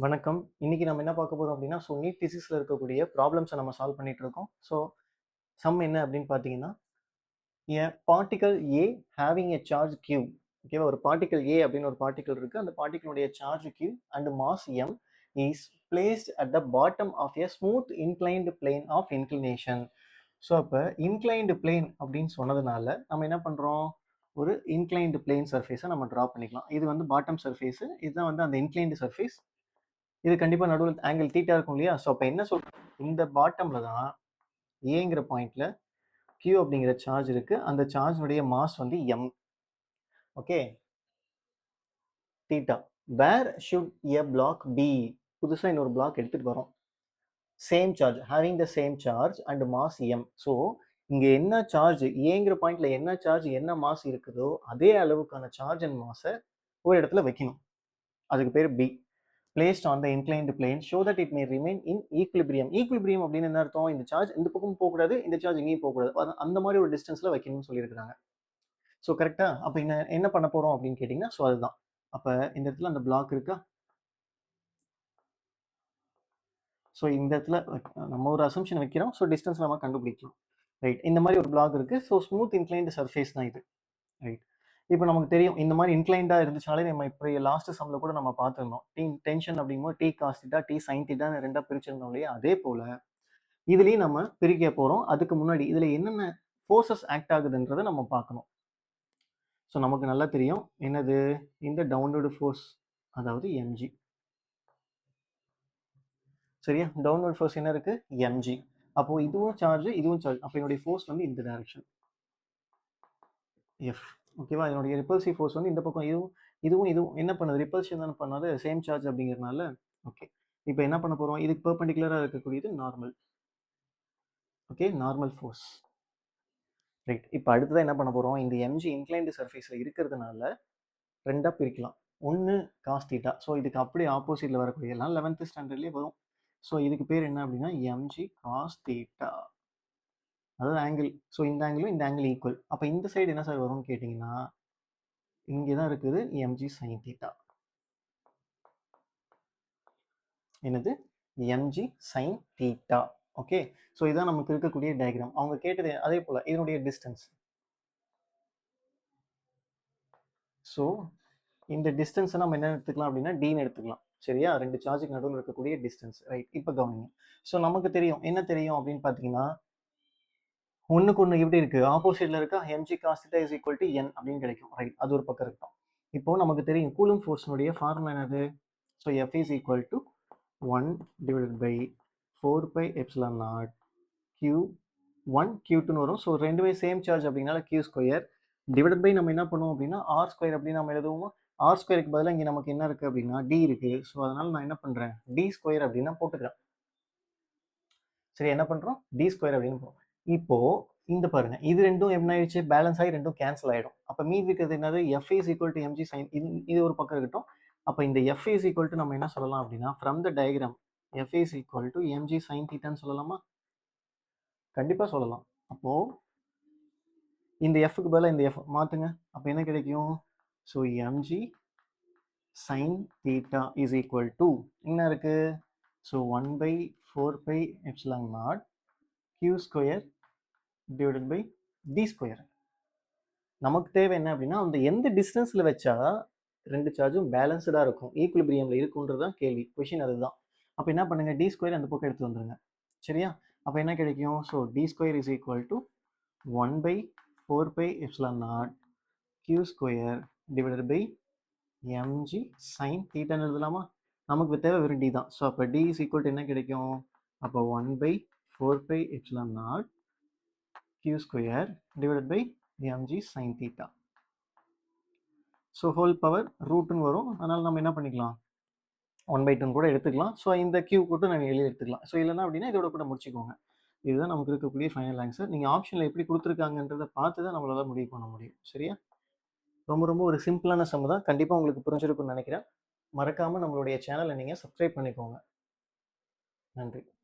வணக்கம். இன்னைக்கு நம்ம என்ன பார்க்க போறோம் அப்படின்னா, நீட் பிசிக்ஸ்ல இருக்கக்கூடிய ப்ராப்ளம்ஸ நம்ம சால்வ் பண்ணிட்டு இருக்கோம். சம் என்ன அப்படின்னு பார்த்தீங்கன்னா, a particle A having a charge q. ஓகேவா? ஒரு பார்ட்டிகிள் ஏ அப்படின்னு ஒரு பார்ட்டிகிள் இருக்கு. அந்த பார்ட்டிகிளுடைய charge q and mass m is placed at the bottom of a smooth inclined plane of inclination. அப்ப இன்க்ளைன்டு பிளேன் அப்படின்னு சொன்னதுனால, நம்ம என்ன பண்றோம்? ஒரு இன்க்ளைன்டு பிளேன் சர்ஃபேஸ நம்ம டிரா பண்ணிக்கலாம். இது வந்து பாட்டம் சர்ஃபேஸ். இதுதான் வந்து அந்த இன்க்ளைன்டு சர்ஃபேஸ். இது கண்டிப்பா நடுவுல ஆங்கிள் தீட்டா இருக்கும் இல்லையா? அப்ப என்ன சொல்றோம்? இந்த பாட்டம்ல தான் ஏங்கிற பாயிண்ட்ல Q அப்படிங்கிற சார்ஜ் இருக்கு. அந்த சார்ஜ்னுடைய மாஸ் வந்து m. Okay. Theta. Where should a block B? புதுசா இன்னொரு பிளாக் எடுத்துட்டு வரோம். Same charge, having the same charge and mass m. இங்க என்ன சார்ஜ், ஏங்கிற பாயிண்ட்ல என்ன சார்ஜ், என்ன மாஸ் இருக்குதோ அதே அளவுக்கான சார்ஜ் அண்ட் மாஸை ஒரு இடத்துல வைக்கணும். அதுக்கு பேர் B. placed on the inclined plane show that it may remain in equilibrium. equilibrium அப்படின்னு என்ன அர்த்தம்? இந்த சார்ஜ் இந்த பக்கம் போகக்கூடாது, இந்த சார்ஜ் இங்கேயும் போகக்கூடாது. அந்த மாதிரி ஒரு டிஸ்டன்ஸ்ல வைக்கணும்னு சொல்லியிருக்காங்க. கரெக்டா? அப்ப என்ன பண்ண போறோம் அப்படின்னு கேட்டீங்கன்னா, அதுதான். அப்ப இந்த இடத்துல அந்த பிளாக் இருக்கா? இந்த இடத்துல நம்ம ஒரு அசம்ஷன் வைக்கிறோம். டிஸ்டன்ஸ் நம்ம கண்டுபிடிக்கலாம். ரைட். இந்த மாதிரி ஒரு பிளாக் இருக்கு. ஸ்மூத் இன்க்ளைன்டு சர்ஃபேஸ் தான் இது. ரைட். இப்போ நமக்கு தெரியும் இந்த மாதிரி இன்க்ளைண்டா இருந்துச்சுனாலே நம்ம இப்போ லாஸ்ட் சம்ல கூட நம்ம பார்த்துருந்தோம். டென்ஷன் அப்படிங்கும்போது T cos theta, T sin தீட்டான்னு ரெண்டா பிரிச்சிருந்தோம் இல்லையா? அதே போல இதுலயும் நம்ம பிரிக்க போறோம். அதுக்கு முன்னாடி இதுல என்னென்ன ஃபோர்ஸஸ் ஆக்ட் ஆகுதுன்றதை நம்ம பார்க்கணும். நமக்கு நல்லா தெரியும் என்னது, இந்த டவுன்வர்டு ஃபோர்ஸ், அதாவது mg. சரியா? டவுன்வர்ட் ஃபோர்ஸ் என்ன இருக்கு? mg. அப்போ இதுவும் சார்ஜ், இதுவும் சார்ஜ். அப்போ என்னுடைய ஃபோர்ஸ் வந்து இந்த டைரக்ஷன் f. ஓகேவா? என்னுடைய ரிப்பல்சிவ் ஃபோர்ஸ் வந்து இந்த பக்கம். இதுவும் என்ன பண்ணுது? ரிப்பல்ஷன் தானே பண்ணாது, சேம் சார்ஜ் அப்படிங்கிறதுனால. ஓகே. இப்போ என்ன பண்ண போறோம்? இதுக்கு பெர்பெண்டிகுலரா இருக்கக்கூடியது normal. Okay, normal force. Right. இப்போ அடுத்ததான் என்ன பண்ண போறோம்? இந்த mg இன்க்ளைன்டு சர்ஃபேஸ்ல இருக்கிறதுனால ரெண்டா பிரிக்கலாம். ஒன்னு காஸ் தீட்டா. இதுக்கு அப்படியே ஆப்போசிட்ல வரக்கூடிய எல்லாம் 11th ஸ்டாண்டர்ட்லயே வரும். இதுக்கு பேர் என்ன அப்படின்னா mg காஸ் தீட்டா. அதாவது ஆங்கிள். இந்த ஆங்கிளும் இந்த ஆங்கிள் ஈக்குவல். அப்ப இந்த சைடு என்ன சார் வரும்னு கேட்டீங்கன்னா, இங்கதான் இருக்குது mg sin தீட்டா. என்னது? mg sin theta. ஓகே. இதான் நமக்கு இருக்கக்கூடிய டயக்ராம். அவங்க கேட்டது அதே போல இதனுடைய டிஸ்டன்ஸ். இந்த டிஸ்டன்ஸ் நம்ம என்ன எடுத்துக்கலாம் அப்படின்னா dன்னு எடுத்துக்கலாம். சரியா? ரெண்டு சார்ஜுக்கு நடுவில் இருக்கக்கூடிய டிஸ்டன்ஸ். ரைட். இப்போ கவனிங்க. நமக்கு தெரியும் என்ன தெரியும் அப்படின்னு பாத்தீங்கன்னா, ஒண்ணுக்கு ஒண்ணு எப்படி இருக்கு? ஆப்போசிட்ல இருக்கா? mg cos theta is equal to n அப்படின்னு கிடைக்கும். ரைட். அது ஒரு பக்கம் இருக்கும். இப்போ நமக்கு தெரியும் கூலும் ஃபோர்ஸ்னுடைய ஃபார்முலா என்னது? F is equal to 1 divided by 4 pi epsilon naught Q1 Q2 வரும். ரெண்டுமே சேம் சார்ஜ் அப்படினால Q ஸ்கொயர் டிவைடட் பை நம்ம என்ன பண்ணுவோம் அப்படின்னா R ஸ்கொயர் அப்படின்னு நம்ம எழுதுவோம். R ஸ்கொயருக்கு பதிலாக இங்க நமக்கு என்ன இருக்கு அப்படின்னா D இருக்கு. அதனால நான் என்ன பண்றேன்? D ஸ்கொயர் அப்படின்னு நான் போட்டுக்கிறேன். சரி, என்ன பண்றோம்? D ஸ்கொயர் அப்படின்னு போறோம். இப்போ இந்த பாருங்க, இது ரெண்டும் என்ன ஆயிடுச்சு? பேலன்ஸ் ஆகி ரெண்டும் கேன்சல் ஆயிடும். அப்ப மீதி இருக்கிறது என்னது? F is equal to mg sin. இது ஒரு பக்கம் இருக்கட்டும். அப்ப இந்த F is equal to நம்ம என்ன சொல்லலாம் அப்படின்னா, from the diagram F is equal to mg sin theta ன்னு சொல்லலாமா? கண்டிப்பா சொல்லலாம். அப்போ இந்த Fக்கு பதிலா இந்த F மாத்துங்க. அப்ப என்ன கிடைக்கும்? mg sin theta is equal to என்ன இருக்கு? 1 by 4 pi epsilon naught Q square divided by D square. நமக்கு தேவை என்ன அப்படின்னா, அந்த எந்த டிஸ்டன்ஸ்ல வச்சா ரெண்டு சார்ஜும் பேலன்ஸ்டா இருக்கும், ஈக்குலிபிரியம்ல இருக்குன்றதுதான் கேள்வி. கொஸ்டின் அதுதான். அப்ப என்ன பண்ணுங்க? டி ஸ்கொயர் அந்த பக்கம் எடுத்து வந்துருங்க. சரியா? அப்ப என்ன கிடைக்கும்? T square is equal to 1 by 4 pi epsilon naught Q square divided by mg sin தீட்டான்னு எழுதலாமா? நமக்கு தேவை வெறும் டி தான். அப்ப டி இஸ் ஈக்குவல் டு என்ன கிடைக்கும்? அப்போ 1 by 4 pi epsilon naught Q square divided by mg sin theta. Whole power ரூட்னு வரும். அதனால நம்ம என்ன பண்ணிக்கலாம்? 1/2 கூட எடுத்துக்கலாம். இந்த Q கூட நம்ம வெளியே எடுத்துக்கலாம். இல்லைன்னா அப்படின்னா இதோட கூட முடிச்சுக்கோங்க. இதுதான் நமக்கு இருக்கக்கூடிய ஃபைனல் ஆன்சர். நீங்க ஆப்ஷன்ல எப்படி கொடுத்துருக்காங்கன்றத பார்த்து தான் நம்மளால முடிவு பண்ண முடியும். சரியா? ரொம்ப ஒரு சிம்பிளான சம் தான். கண்டிப்பா உங்களுக்கு புரிஞ்சிருக்கும்னு நினைக்கிறேன். மறக்காம நம்மளுடைய சேனலை நீங்க சப்ஸ்கிரைப் பண்ணிக்கோங்க. நன்றி.